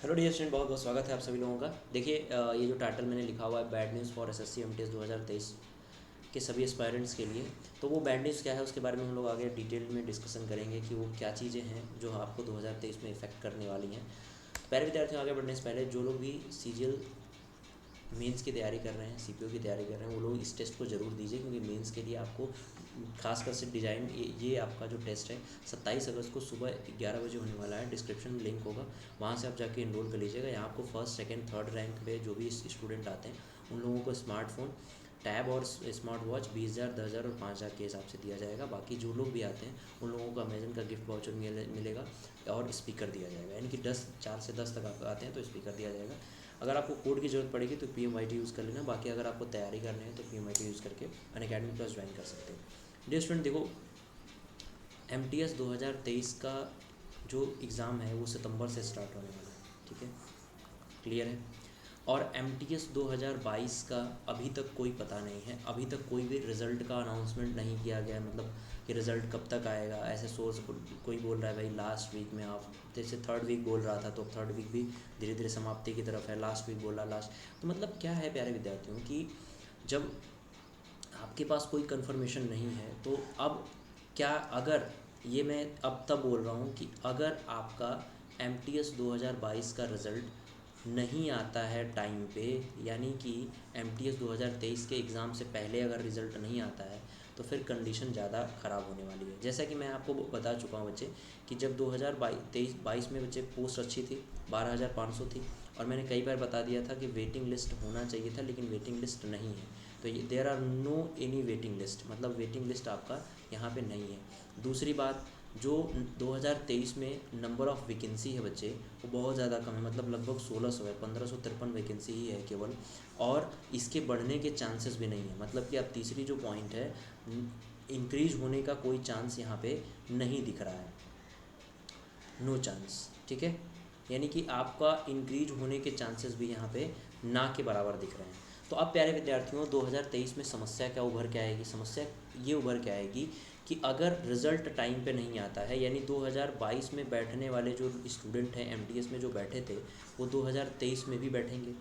Hello dear student, बहुत बहुत स्वागत है आप सभी लोगों का। देखिए ये जो टाइटल मैंने लिखा हुआ है bad news for SSC MTS 2023 के सभी एस्पायरेंट्स के लिए। तो वो बैड न्यूज़ क्या है उसके बारे में हम लोग आगे डिटेल में डिस्कशन करेंगे कि वो क्या चीज़ें हैं जो आपको 2023 में इफेक्ट करने वाली हैं। तो पहले विद्यार्थियों आगे बढ़ने से पहले जो लोग भी सीजीएल मेंस की तैयारी कर रहे हैं, सीपीओ की तैयारी कर रहे हैं, वो लोग इस टेस्ट को ज़रूर दीजिए, क्योंकि मेंस के लिए आपको खासकर से डिज़ाइन ये आपका जो टेस्ट है 27 अगस्त को सुबह 11 बजे होने वाला है। डिस्क्रिप्शन में लिंक होगा, वहाँ से आप जाके इनरोल कर लीजिएगा। यहाँ आपको फर्स्ट सेकंड थर्ड रैंक पे जो भी स्टूडेंट आते हैं उन लोगों को स्मार्टफोन, टैब और स्मार्ट वॉच 20,000, 10,000 और 5,000 के हिसाब से दिया जाएगा। बाकी जो लोग भी आते हैं उन लोगों को अमेजन का गिफ्ट वाउचर मिलेगा और स्पीकर दिया जाएगा, यानी कि 4 से 10 तक आप आते हैं तो स्पीकर दिया जाएगा। अगर आपको कोड की ज़रूरत पड़ेगी तो PMYT यूज़ कर लेना। बाकी अगर आपको तैयारी करनी है तो PMYT यूज़ करके अनअकैडमी प्लस ज्वाइन कर सकते हैं। डियर स्टूडेंट, देखो MTS 2023 का जो एग्ज़ाम है वो सितंबर से स्टार्ट होने वाला है, ठीक है, क्लियर है। और MTS 2022 का अभी तक कोई पता नहीं है, अभी तक कोई भी रिज़ल्ट का अनाउंसमेंट नहीं किया गया है। मतलब कि रिज़ल्ट कब तक आएगा, ऐसे सोर्स कोई बोल रहा है भाई लास्ट वीक में। आप जैसे थर्ड वीक बोल रहा था तो थर्ड वीक भी धीरे धीरे समाप्ति की तरफ है, लास्ट वीक बोल रहा लास्ट। तो मतलब क्या है प्यारे विद्यार्थियों कि जब आपके पास कोई कंफर्मेशन नहीं है तो अब क्या, अगर ये मैं अब तब बोल रहा हूँ कि अगर आपका MTS 2022 का रिज़ल्ट नहीं आता है टाइम पे, यानी कि MTS 2023 के एग्ज़ाम से पहले अगर रिज़ल्ट नहीं आता है तो फिर कंडीशन ज़्यादा ख़राब होने वाली है। जैसा कि मैं आपको बता चुका हूँ बच्चे कि जब 2022 में बच्चे पोस्ट अच्छी थी, 12,500 थी, और मैंने कई बार बता दिया था कि वेटिंग लिस्ट होना चाहिए था, लेकिन वेटिंग लिस्ट नहीं है। तो ये there are no any waiting list, मतलब वेटिंग लिस्ट आपका यहाँ पे नहीं है। दूसरी बात, जो 2023 में नंबर ऑफ़ वैकेंसी है बच्चे वो बहुत ज़्यादा कम है, मतलब लगभग 1600 है, 1553 वैकेंसी ही है केवल, और इसके बढ़ने के चांसेस भी नहीं है। मतलब कि अब तीसरी जो पॉइंट है, इंक्रीज होने का कोई चांस यहाँ पे नहीं दिख रहा है, नो चांस, ठीक है। यानी कि आपका इंक्रीज होने के चांसेस भी यहाँ पे ना के बराबर दिख रहे हैं। तो अब प्यारे विद्यार्थियों 2023 में समस्या क्या उभर के आएगी? समस्या ये उभर के आएगी कि अगर रिज़ल्ट टाइम पे नहीं आता है, यानी 2022 में बैठने वाले जो स्टूडेंट हैं MTS में जो बैठे थे वो 2023 में भी बैठेंगे,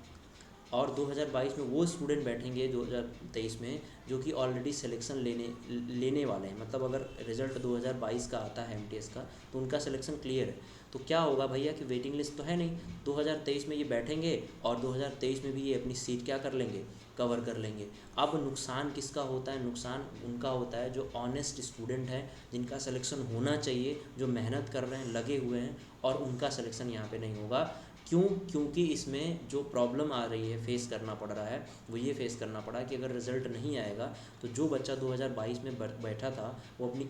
और 2022 में वो स्टूडेंट बैठेंगे 2023 में जो कि ऑलरेडी सिलेक्शन लेने वाले हैं। मतलब अगर रिज़ल्ट 2022 का आता है MTS का तो उनका सिलेक्शन क्लियर है। तो क्या होगा भैया कि वेटिंग लिस्ट तो है नहीं, 2023 में ये बैठेंगे और 2023 में भी ये अपनी सीट क्या कर लेंगे, कवर कर लेंगे। अब नुकसान किसका होता है? नुकसान उनका होता है जो ऑनेस्ट स्टूडेंट हैं, जिनका सिलेक्शन होना चाहिए, जो मेहनत कर रहे हैं, लगे हुए हैं, और उनका सिलेक्शन यहाँ पे नहीं होगा। क्यों? क्योंकि इसमें जो प्रॉब्लम आ रही है, फेस करना पड़ रहा है, वो ये फेस करना पड़ा कि अगर रिज़ल्ट नहीं आएगा तो जो बच्चा 2022 में बैठा था वो अपनी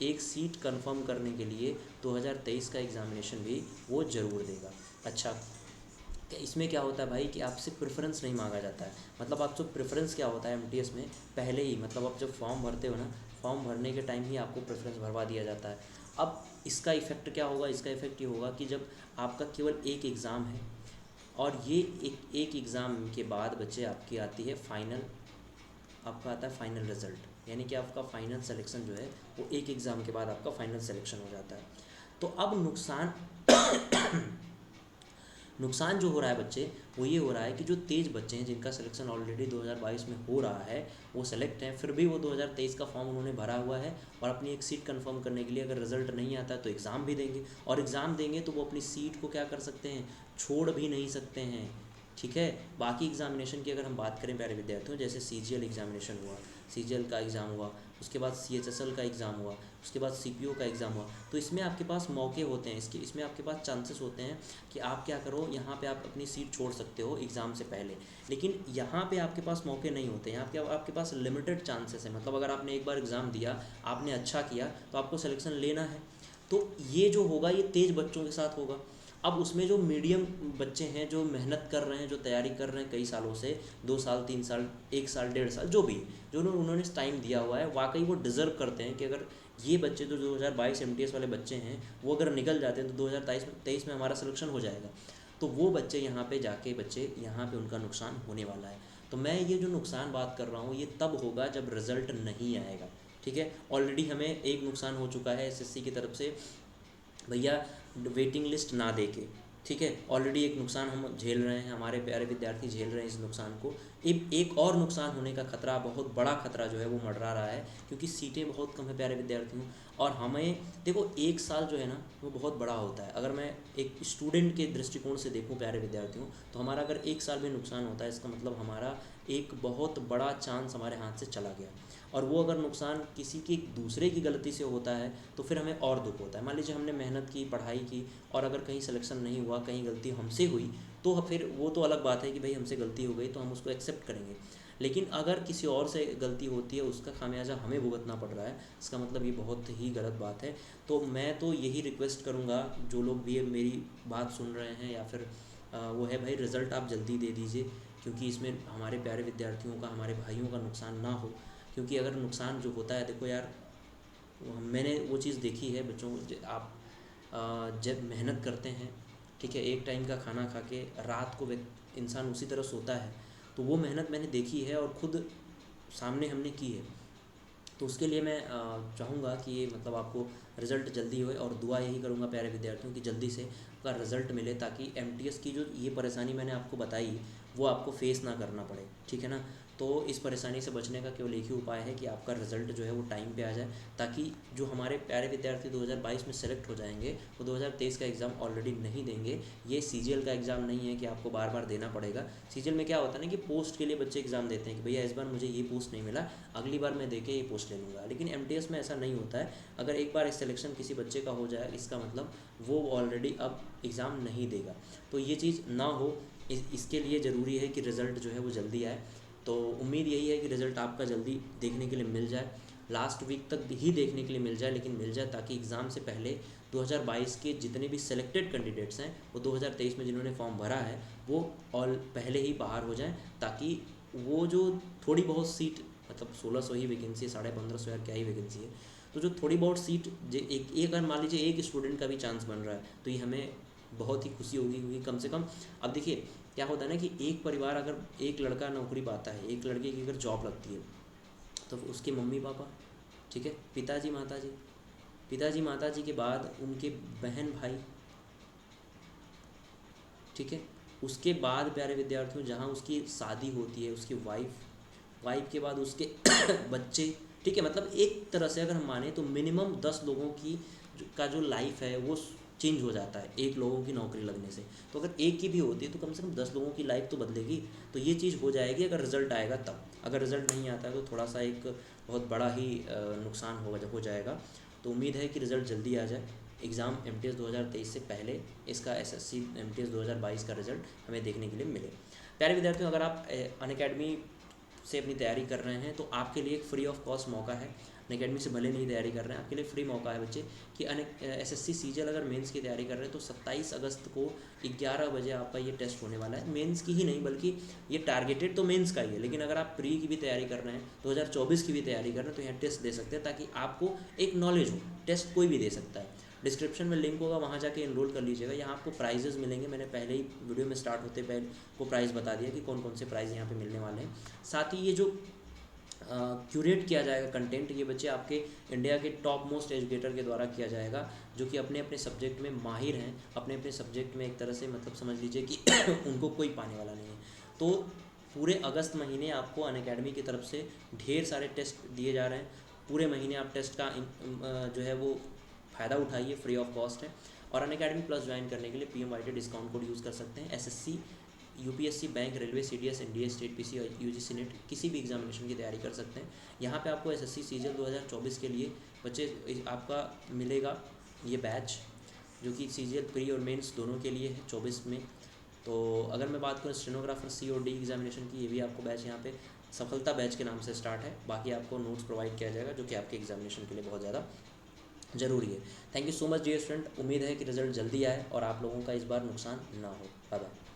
एक सीट कंफर्म करने के लिए 2023 का एग्ज़ामिनेशन भी वो ज़रूर देगा। अच्छा, इसमें क्या होता है भाई कि आपसे प्रेफरेंस नहीं मांगा जाता है। मतलब आपसे प्रेफरेंस क्या होता है MTS में, पहले ही, मतलब आप जब फॉर्म भरते हो ना, फॉर्म भरने के टाइम ही आपको प्रेफरेंस भरवा दिया जाता है। अब इसका इफ़ेक्ट क्या होगा? इसका इफ़ेक्ट ये होगा कि जब आपका केवल एक एग्ज़ाम है और ये एक एग्ज़ाम के बाद बच्चे आपकी आती है फाइनल, आपका आता है फाइनल रिज़ल्ट, यानी कि आपका फाइनल सिलेक्शन जो है वो एक एग्ज़ाम के बाद आपका फाइनल सिलेक्शन हो जाता है। तो अब नुकसान नुकसान जो हो रहा है बच्चे वो ये हो रहा है कि जो तेज़ बच्चे हैं जिनका सिलेक्शन ऑलरेडी 2022 में हो रहा है, वो सेलेक्ट हैं, फिर भी वो 2023 का फॉर्म उन्होंने भरा हुआ है, और अपनी एक सीट कंफर्म करने के लिए अगर रिज़ल्ट नहीं आता है तो एग्ज़ाम भी देंगे, और एग्ज़ाम देंगे तो वो अपनी सीट को क्या कर सकते हैं, छोड़ भी नहीं सकते हैं, ठीक है। बाकी एग्जामिनेशन की अगर हम बात करें प्यारे विद्यार्थियों, जैसे CGL एग्जामिनेशन हुआ, CGL का एग्ज़ाम हुआ, उसके बाद CHSL का एग्ज़ाम हुआ, उसके बाद CPO का एग्ज़ाम हुआ, तो इसमें आपके पास मौके होते हैं, इसमें आपके पास चांसेस होते हैं कि आप क्या करो, यहाँ पे आप अपनी सीट छोड़ सकते हो एग्ज़ाम से पहले। लेकिन यहाँ पे आपके पास मौके नहीं होते, यहाँ पे आपके पास लिमिटेड चांसेस है। मतलब अगर आपने एक बार एग्ज़ाम दिया, आपने अच्छा किया, तो आपको सिलेक्शन लेना है। तो ये जो होगा ये तेज़ बच्चों के साथ होगा। अब उसमें जो मीडियम बच्चे हैं, जो मेहनत कर रहे हैं, जो तैयारी कर रहे हैं कई सालों से, 2 साल 3 साल 1 साल 1.5 साल, जो भी, जो उन्होंने टाइम दिया हुआ है, वाकई वो डिज़र्व करते हैं कि अगर ये बच्चे जो 2022 MTS वाले बच्चे हैं वो अगर निकल जाते हैं तो 2023 में हमारा सिलेक्शन हो जाएगा। तो वो बच्चे यहाँ पे जाके बच्चे यहाँ पे उनका नुकसान होने वाला है। तो मैं ये जो नुकसान बात कर रहा हूँ ये तब होगा जब रिज़ल्ट नहीं आएगा, ठीक है। ऑलरेडी हमें एक नुकसान हो चुका है SSC की तरफ से, भैया वेटिंग लिस्ट ना दे के, ठीक है, ऑलरेडी एक नुकसान हम झेल रहे हैं, हमारे प्यारे विद्यार्थी झेल रहे हैं इस नुकसान को। एक और नुकसान होने का खतरा, बहुत बड़ा खतरा जो है वो मंडरा रहा है, क्योंकि सीटें बहुत कम है प्यारे विद्यार्थियों। और हमें देखो, एक साल जो है ना वो बहुत बड़ा होता है। अगर मैं एक स्टूडेंट के दृष्टिकोण से देखूं प्यारे विद्यार्थियों, तो हमारा अगर एक साल में नुकसान होता है, इसका मतलब हमारा एक बहुत बड़ा चांस हमारे हाथ से चला गया। और वो अगर नुकसान किसी की दूसरे की गलती से होता है तो फिर हमें और दुख होता है। मान लीजिए हमने मेहनत की, पढ़ाई की, और अगर कहीं सिलेक्शन नहीं हुआ, कहीं गलती हमसे हुई, तो फिर वो तो अलग बात है कि भाई हमसे गलती हो गई, तो हम उसको एक्सेप्ट करेंगे। लेकिन अगर किसी और से गलती होती है, उसका खामियाजा हमें भुगतना पड़ रहा है, इसका मतलब ये बहुत ही गलत बात है। तो मैं तो यही रिक्वेस्ट करूँगा, जो लोग भी मेरी बात सुन रहे हैं या फिर वो है भाई, रिज़ल्ट आप जल्दी दे दीजिए, क्योंकि इसमें हमारे प्यारे विद्यार्थियों का, हमारे भाइयों का नुकसान ना हो। क्योंकि अगर नुकसान जो होता है, देखो यार, मैंने वो चीज़ देखी है बच्चों, आप जब मेहनत करते हैं, ठीक है, एक टाइम का खाना खा के रात को इंसान उसी तरह सोता है, तो वो मेहनत मैंने देखी है और ख़ुद सामने हमने की है। तो उसके लिए मैं चाहूँगा कि ये मतलब आपको रिज़ल्ट जल्दी होए, और दुआ यही करूँगा प्यारे विद्यार्थियों की जल्दी से का रिज़ल्ट मिले, ताकि एमटीएस की जो ये परेशानी मैंने आपको बताई वो आपको फेस ना करना पड़े, ठीक है ना। तो इस परेशानी से बचने का केवल एक ही उपाय है कि आपका रिज़ल्ट जो है वो टाइम पे आ जाए, ताकि जो हमारे प्यारे विद्यार्थी 2022 में सेलेक्ट हो जाएंगे वो 2023 का एग्ज़ाम ऑलरेडी नहीं देंगे। ये सीजीएल का एग्ज़ाम नहीं है कि आपको बार बार देना पड़ेगा। सीजीएल में क्या होता है ना कि पोस्ट के लिए बच्चे एग्ज़ाम देते हैं कि भैया इस बार मुझे ये पोस्ट नहीं मिला, अगली बार मैं देके ये पोस्ट ले लूँगा। लेकिन एमटीएस में ऐसा नहीं होता है। अगर एक बार सिलेक्शन किसी बच्चे का हो जाए, इसका मतलब वो ऑलरेडी अब एग्ज़ाम नहीं देगा। तो ये चीज़ ना हो, इसके लिए ज़रूरी है कि रिज़ल्ट जो है वो जल्दी आए। तो उम्मीद यही है कि रिज़ल्ट आपका जल्दी देखने के लिए मिल जाए, लास्ट वीक तक ही देखने के लिए मिल जाए, लेकिन मिल जाए, ताकि एग्ज़ाम से पहले 2022 के जितने भी सेलेक्टेड कैंडिडेट्स हैं, वो 2023 में जिन्होंने फॉर्म भरा है, वो ऑल पहले ही बाहर हो जाएं, ताकि वो जो थोड़ी बहुत सीट, मतलब 1600 ही वैकेंसी है, 1550 यार क्या ही वैकेंसी है, तो जो थोड़ी बहुत सीट एक अगर मान लीजिए एक स्टूडेंट का भी चांस बन रहा है, तो ये हमें बहुत ही खुशी होगी, क्योंकि कम से कम अब देखिए क्या होता है ना कि एक परिवार, अगर एक लड़का नौकरी पाता है, एक लड़के की अगर जॉब लगती है, तो उसके मम्मी पापा, ठीक है, पिताजी माताजी के बाद उनके बहन भाई, ठीक है, उसके बाद प्यारे विद्यार्थियों जहाँ उसकी शादी होती है, उसकी वाइफ के बाद उसके बच्चे, ठीक है, मतलब एक तरह से अगर हम माने तो मिनिमम 10 लोगों की का जो लाइफ है वो चेंज हो जाता है एक लोगों की नौकरी लगने से। तो अगर एक की भी होती है तो कम से कम 10 लोगों की लाइफ तो बदलेगी। तो ये चीज़ हो जाएगी अगर रिज़ल्ट आएगा तब। अगर रिज़ल्ट नहीं आता है तो थोड़ा सा एक बहुत बड़ा ही नुकसान हो जाएगा। तो उम्मीद है कि रिज़ल्ट जल्दी आ जाए। एग्ज़ाम एमटीएस 2023 से पहले इसका एसएससी एमटीएस 2022 का रिज़ल्ट हमें देखने के लिए मिले। प्यारे विद्यार्थियों, अगर आप अनअकैडमी से अपनी तैयारी कर रहे हैं तो आपके लिए एक फ्री ऑफ कॉस्ट मौका है। अनअकैडमी से भले नहीं तैयारी कर रहे हैं, आपके लिए फ्री मौका है बच्चे कि एसएससी सीजीएल अगर मेंस की तैयारी कर रहे हैं तो 27 अगस्त को 11 बजे आपका ये टेस्ट होने वाला है। मेंस की ही नहीं बल्कि ये टारगेटेड तो मेंस का ही है, लेकिन अगर आप प्री की भी तैयारी कर रहे हैं, 2024 की भी तैयारी कर रहे हैं, तो यहाँ टेस्ट दे सकते हैं ताकि आपको एक नॉलेज हो। टेस्ट कोई भी दे सकता है। डिस्क्रिप्शन में लिंक होगा, वहाँ जाके इनरोल कर लीजिएगा। यहाँ आपको प्राइजेज़ मिलेंगे। मैंने पहले ही वीडियो में स्टार्ट होते पहले को प्राइस बता दिया कि कौन कौन से प्राइज़ यहाँ पे मिलने वाले हैं। साथ ही ये जो क्यूरेट किया जाएगा कंटेंट, ये बच्चे आपके इंडिया के टॉप मोस्ट एजुकेटर के द्वारा किया जाएगा, जो कि अपने अपने सब्जेक्ट में माहिर हैं, अपने अपने सब्जेक्ट में एक तरह से मतलब समझ लीजिए कि उनको कोई पाने वाला नहीं है। तो पूरे अगस्त महीने आपको अनअकैडमी की तरफ से ढेर सारे टेस्ट दिए जा रहे हैं। पूरे महीने आप टेस्ट का जो है वो फ़ायदा उठाइए, फ्री ऑफ कॉस्ट है। और अनअकैडमी प्लस ज्वाइन करने के लिए PMYT डिस्काउंट कोड यूज़ कर सकते हैं। SSC, UPSC, bank, railway, CDS, NDA, state PC और UGC नेट किसी भी एग्जामिनेशन की तैयारी कर सकते हैं। यहाँ पे आपको SSC सीजीएल 2024 के लिए बच्चे आपका मिलेगा ये बैच, जो कि सीजीएल प्री और मेंस दोनों के लिए है 24 में। तो अगर मैं बात करूँ स्टेनोग्राफर C और D एग्जामिनेशन की, ये भी आपको बैच यहाँ पे सफलता बैच के नाम से स्टार्ट है। बाकी आपको नोट्स प्रोवाइड किया जाएगा, जो कि आपके एग्जामिनेशन के लिए बहुत ज़्यादा ज़रूरी है। Thank you so much dear student. उम्मीद है कि रिज़ल्ट जल्दी आए और आप लोगों का इस बार नुकसान ना हो। Bye bye.